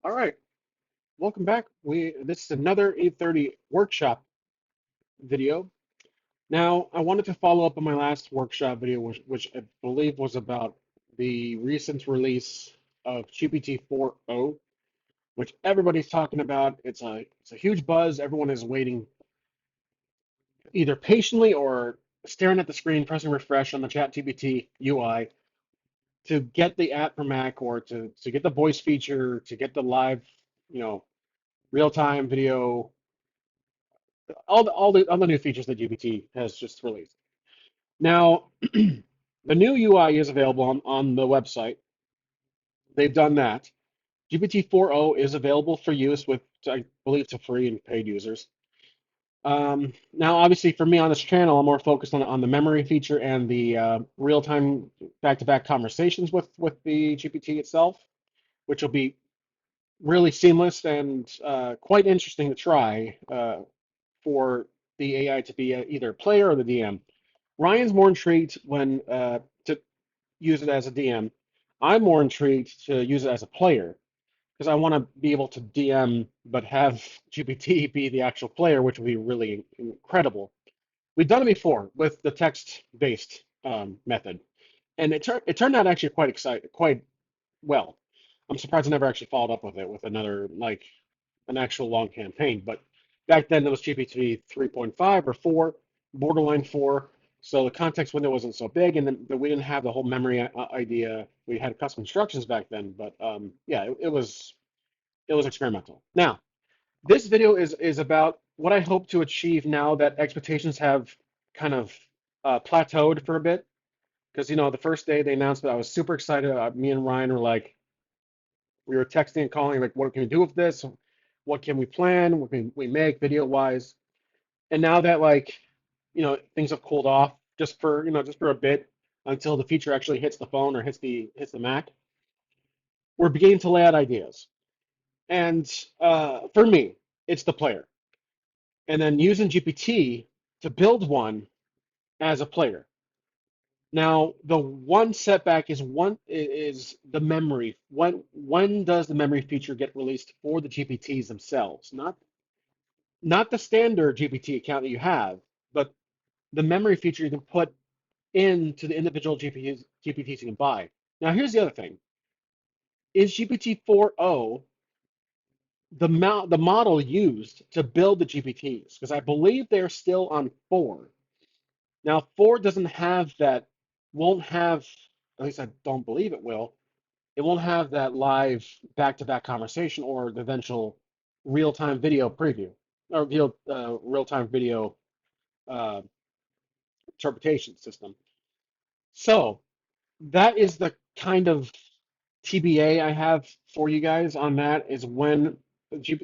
All right, welcome back. This is another 8:30 workshop video. Now, I wanted to follow up on my last workshop video, which I believe was about the recent release of GPT-4o, which everybody's talking about. It's a huge buzz. Everyone is waiting either patiently or staring at the screen, pressing refresh on the ChatGPT UI to get the app for Mac or to get the voice feature, to get the live, you know, real-time video all the new features that GPT has just released. Now, the new UI is available on the website. They've done that. GPT-4o is available for use with, I believe, to free and paid users. Now, obviously, for me on this channel, I'm more focused on the memory feature and the real-time back-to-back conversations with the GPT itself, which will be really seamless and quite interesting to try for the AI to be either a player or the DM. Ryan's more intrigued when to use it as a DM. I'm more intrigued to use it as a player because I want to be able to DM but have GPT be the actual player, which would be really incredible. We've done it before with the text-based method, and it turned out actually quite well. I'm surprised I never actually followed up with it with another like an actual long campaign. But back then it was GPT 3.5 or 4, borderline 4. So the context window wasn't so big, and then we didn't have the whole memory idea. We had custom instructions back then, but yeah, it was experimental. Now, this video is about what I hope to achieve now that expectations have kind of plateaued for a bit. Because the first day they announced it, I was super excited. Me and Ryan were like, we were texting and calling, like, what can we do with this? What can we plan? What can we make video wise? And now that things have cooled off just for a bit until the feature actually hits the phone or hits the Mac, we're beginning to lay out ideas. And for me, it's the player. And then using GPT to build one as a player. Now, the one setback is the memory. When does the memory feature get released for the GPTs themselves? Not the standard GPT account that you have, but the memory feature you can put into the individual GPTs you can buy. Now, here's the other thing. Is GPT-4o the model used to build the GPTs? Because I believe they're still on 4. Now, 4 doesn't have that, won't have, at least I don't believe it will, it won't have that live back-to-back conversation or the eventual real-time video preview or real-time video uh, interpretation system. So that is the kind of TBA I have for you guys on that is when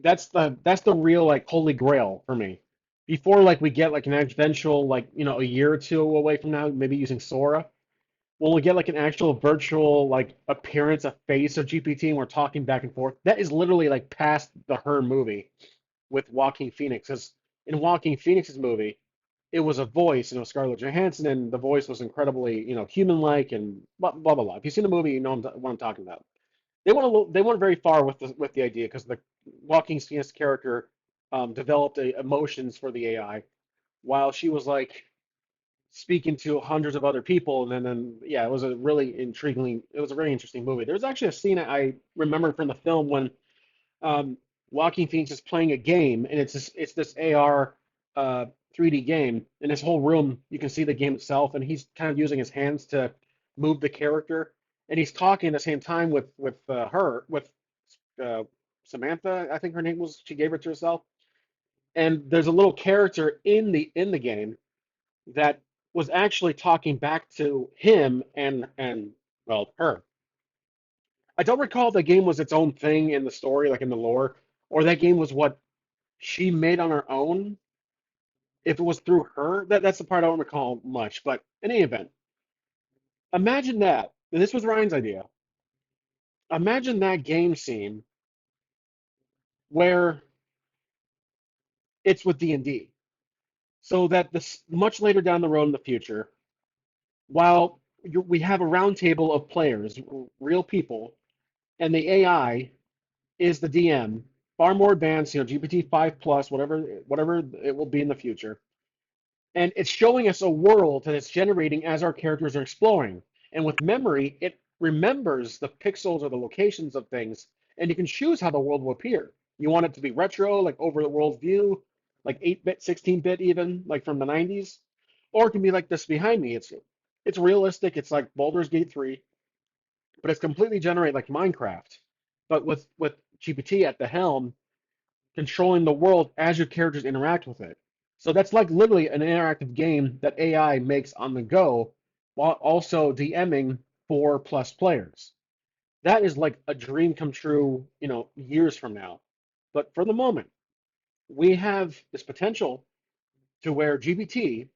that's the real like holy grail for me. Before like we get like an eventual like a year or two away from now, maybe using Sora, when we get like an actual virtual like appearance, a face of GPT, and we're talking back and forth, that is literally like past the Her movie with Joaquin Phoenix. 'Cause in Joaquin Phoenix's movie, it was a voice, Scarlett Johansson, and the voice was incredibly, human-like and blah blah blah. Blah. If you've seen the movie, you know what I'm talking about. They went very far with the idea because the Joaquin Phoenix character developed emotions for the AI while she was like speaking to hundreds of other people, and then yeah, it was a very interesting movie. There's actually a scene I remember from the film when Joaquin Phoenix is playing a game, and it's this AR uh, 3D game. In this whole room, you can see the game itself, and he's kind of using his hands to move the character, and he's talking at the same time with uh, Samantha, I think her name was. She gave it to herself, and there's a little character in the game that was actually talking back to him and well her. I don't recall if the game was its own thing in the story, like in the lore, or that game was what she made on her own. If it was through her, that's the part I don't recall much. But in any event, imagine that. And this was Ryan's idea. Imagine that game scene where it's with D&D, so that this much later down the road in the future, while we have a round table of players, real people, and the AI. is the DM, far more advanced, GPT-5 plus, whatever it will be in the future. And it's showing us a world that it's generating as our characters are exploring. And with memory, it remembers the pixels or the locations of things, and you can choose how the world will appear. You want it to be retro, like over the world view, like 8-bit, 16-bit even, like from the 90s, or it can be like this behind me. It's realistic. It's like Baldur's Gate 3, but it's completely generated like Minecraft. But with GPT at the helm, controlling the world as your characters interact with it. So that's like literally an interactive game that AI makes on the go while also DMing 4+ players. That is like a dream come true, years from now. But for the moment, we have this potential to where GPT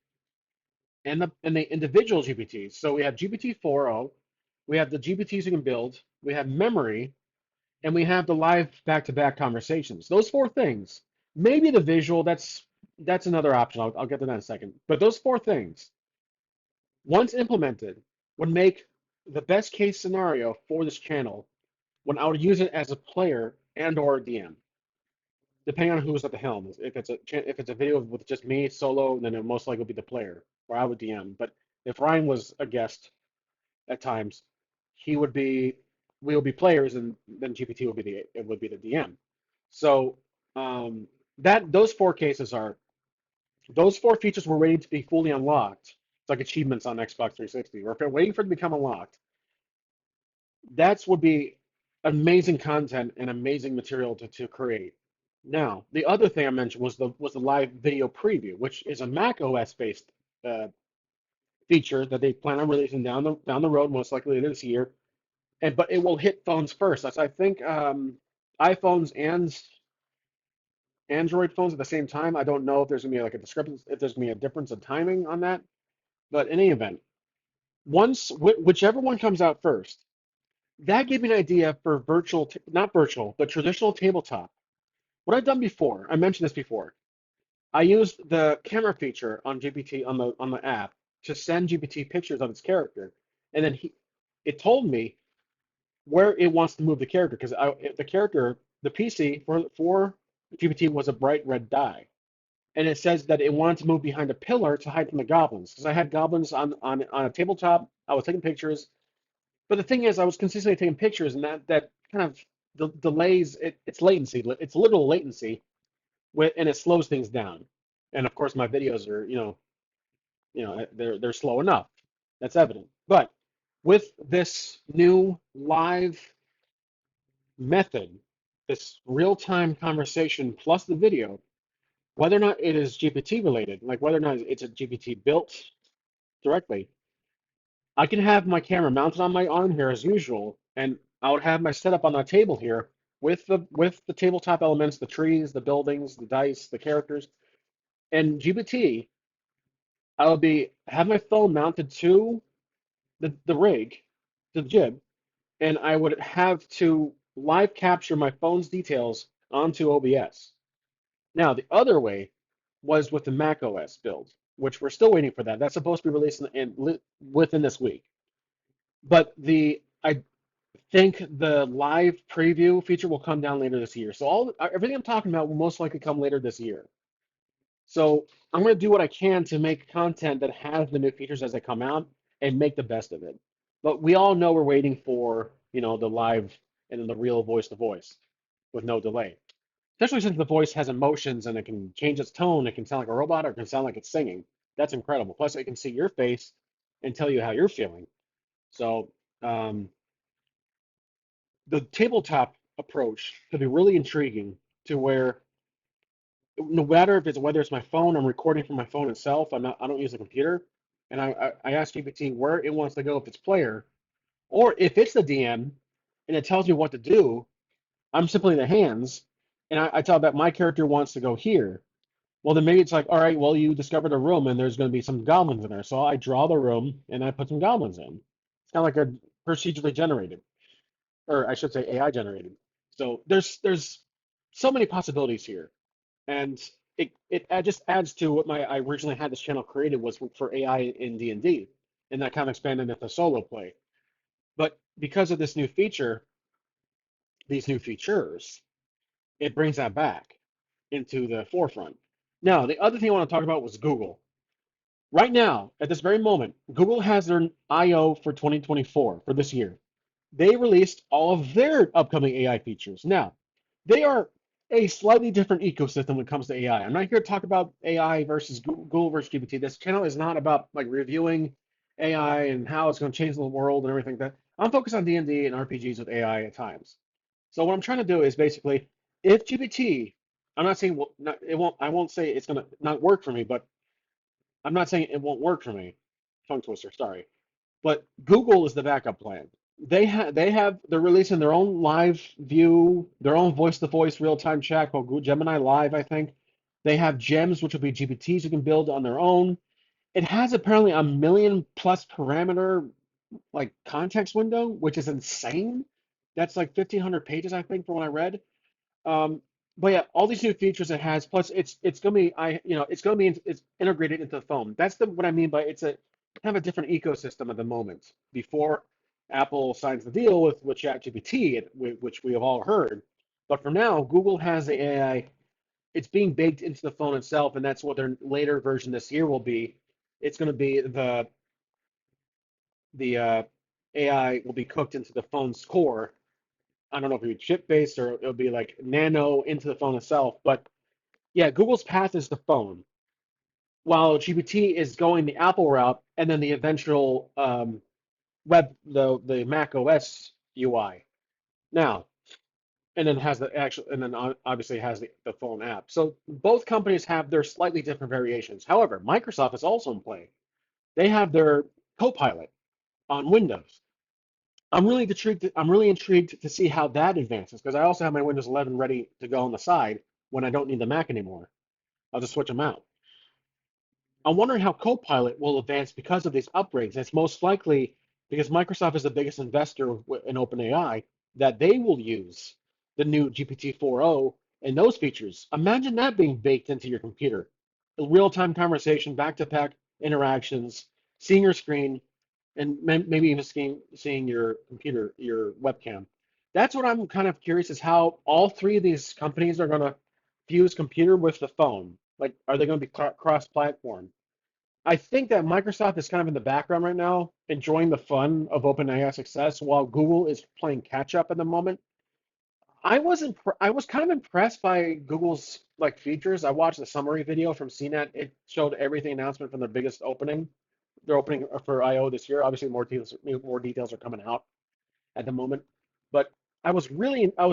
and the individual GPTs. So we have GPT-4o, we have the GPTs you can build, we have memory, and we have the live back-to-back conversations. Those four things. Maybe the visual, that's another option. I'll get to that in a second. But those four things, once implemented, would make the best case scenario for this channel when I would use it as a player and or DM, depending on who's at the helm. If it's a video with just me solo, then it most likely would be the player, or I would DM. But if Ryan was a guest at times, he would be we would be players, and then GPT would be the DM. So um, that those four features were waiting to be fully unlocked. It's like achievements on Xbox 360, or if they're waiting for it to become unlocked, that would be amazing content and amazing material to create. Now, the other thing I mentioned was the live video preview, which is a Mac OS based uh, feature that they plan on releasing down the road, most likely later this year. But it will hit phones first. That's I think iPhones and Android phones at the same time. I don't know if there's gonna be like a discrepancy, if there's gonna be a difference of timing on that. But in any event, whichever one comes out first, that gave me an idea for not virtual, but traditional tabletop. What I've done before, I mentioned this before. I used the camera feature on GPT on the app to send GPT pictures of its character, and then it told me where it wants to move the character because the PC for GPT was a bright red dye, and it says that it wanted to move behind a pillar to hide from the goblins because I had goblins on a tabletop. I was taking pictures, but the thing is, I was consistently taking pictures, and that kind of delays it's latency. It's literal latency, and it slows things down. And of course, my videos are they're slow enough. That's evident. But with this new live method, this real-time conversation plus the video, whether or not it is GPT related, like whether or not it's a GPT built directly, I can have my camera mounted on my arm here as usual, and I would have my setup on the table here with the tabletop elements, the trees, the buildings, the dice, the characters, and GPT. I would be have my phone mounted to the rig, to the jib, and I would have to live capture my phone's details onto OBS. Now, the other way was with the Mac OS build, which we're still waiting for that. That's supposed to be released within this week. But I think the live preview feature will come down later this year. So everything I'm talking about will most likely come later this year. So I'm going to do what I can to make content that has the new features as they come out and make the best of it. But we all know we're waiting for, the live and then the real voice to voice with no delay. Especially since the voice has emotions and it can change its tone. It can sound like a robot or it can sound like it's singing. That's incredible. Plus, it can see your face and tell you how you're feeling. So, um, the tabletop approach could be really intriguing to where no matter whether it's my phone, I'm recording from my phone itself. I don't use a computer, and I ask GPT where it wants to go if it's player, or if it's the DM, and it tells me what to do. I'm simply the hands, and I tell that my character wants to go here. Well, then maybe it's like, all right, well, you discovered a room, and there's going to be some goblins in there, so I draw the room and I put some goblins in. It's kind of like a procedurally generated, or I should say AI generated. So there's so many possibilities here. And it just adds to what I originally had this channel created was for AI in D&D, and that kind of expanded into solo play. But because of this new feature, these new features, it brings that back into the forefront. Now, the other thing I want to talk about was Google. Right now, at this very moment, Google has their I/O for 2024 for this year. They released all of their upcoming AI features. Now, they are a slightly different ecosystem when it comes to AI. I'm not here to talk about AI versus Google versus GPT. This channel is not about like reviewing AI and how it's going to change the world and everything like that. I'm focused on D&D and RPGs with AI at times. So what I'm trying to do is basically, if GPT, I'm not saying well, not, it won't. I won't say it's going to not work for me, but I'm not saying it won't work for me. Tongue twister, sorry. But Google is the backup plan. They're releasing their own live view, their own voice to voice real time chat called Google Gemini Live, I think. They have gems, which will be GPTs you can build on their own. It has apparently a million plus parameter like context window, which is insane. That's like 1,500 pages, I think, from what I read. Um, but yeah, all these new features it has, plus it's gonna be it's gonna be it's integrated into the phone. That's what I mean by it's a kind of a different ecosystem at the moment. Before Apple signs the deal with ChatGPT, which we have all heard, but for now, Google has the AI. It's being baked into the phone itself, and that's what their later version this year will be. It's going to be the AI will be cooked into the phone's core. I don't know if it'll be chip based or it'll be like nano into the phone itself, but yeah, Google's path is the phone, while GPT is going the Apple route and then the eventual the Mac OS UI. Now, and then has the actual, and then obviously has the phone app. So both companies have their slightly different variations. However, Microsoft is also in play. They have their Copilot on Windows. I'm really intrigued to see how that advances because I also have my Windows 11 ready to go on the side when I don't need the Mac anymore. I'll just switch them out. I'm wondering how Copilot will advance because of these upgrades. It's most likely because Microsoft is the biggest investor in OpenAI that they will use the new GPT-4o and those features. Imagine that being baked into your computer. A real-time conversation, back-to-back interactions, seeing your screen, and maybe even seeing your computer, your webcam. That's what I'm kind of curious is how all three of these companies are going to fuse computer with the phone. Like, are they going to be cross-platform? I think that Microsoft is kind of in the background right now, enjoying the fun of OpenAI success, while Google is playing catch up at the moment. I was kind of impressed by Google's like features. I watched the summary video from CNET. It showed everything announcement from their biggest opening. They're opening for I/O this year. Obviously, more details are coming out at the moment. But I was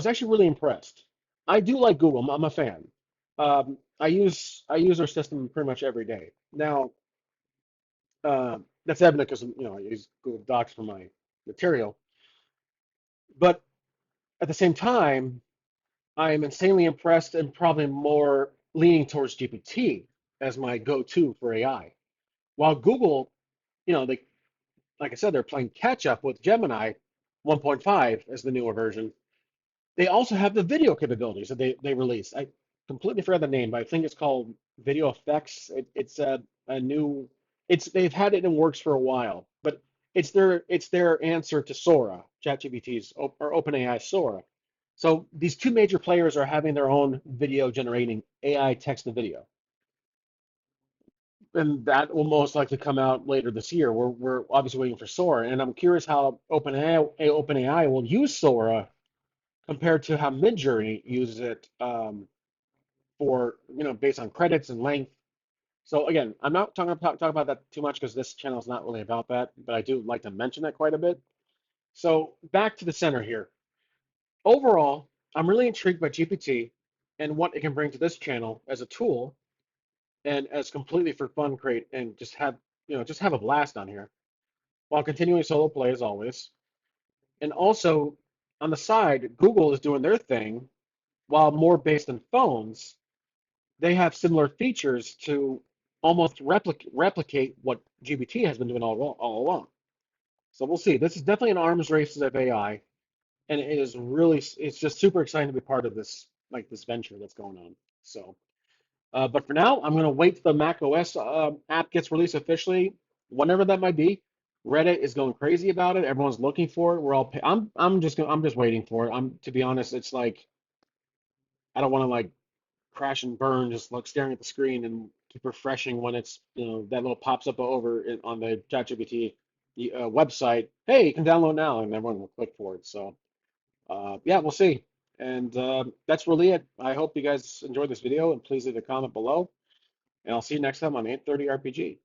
actually really impressed. I do like Google. I'm a fan. I use their system pretty much every day. Now, that's evident because I use Google Docs for my material. But at the same time, I am insanely impressed and probably more leaning towards GPT as my go-to for AI. While Google, they like I said, they're playing catch up with Gemini 1.5 as the newer version. They also have the video capabilities that they released. I completely forgot the name, but I think it's called Video Effects. It's a new. It's they've had it in works for a while, but it's their answer to Sora, ChatGPT's or OpenAI Sora. So these two major players are having their own video generating AI text to video, and that will most likely come out later this year. We're obviously waiting for Sora, and I'm curious how OpenAI will use Sora compared to how Midjourney uses it for based on credits and length. So again, I'm not talking about that too much because this channel is not really about that, but I do like to mention that quite a bit. So back to the center here. Overall, I'm really intrigued by GPT and what it can bring to this channel as a tool and as completely for fun create and just have a blast on here while continuing solo play as always. And also on the side, Google is doing their thing while more based on phones they have similar features to almost replicate what GPT has been doing all along. So we'll see. This is definitely an arms race of AI, and it's just super exciting to be part of this venture that's going on. So, but for now, I'm going to wait till the Mac OS app gets released officially, whenever that might be. Reddit is going crazy about it. Everyone's looking for it. We're all. I'm just waiting for it. To be honest, it's like I don't want to like crash and burn, just like staring at the screen and keep refreshing when it's that little pops up on the ChatGPT website. Hey, you can download now, and everyone will click for it. So yeah, we'll see. And that's really it. I hope you guys enjoyed this video, and please leave a comment below. And I'll see you next time on 830 RPG.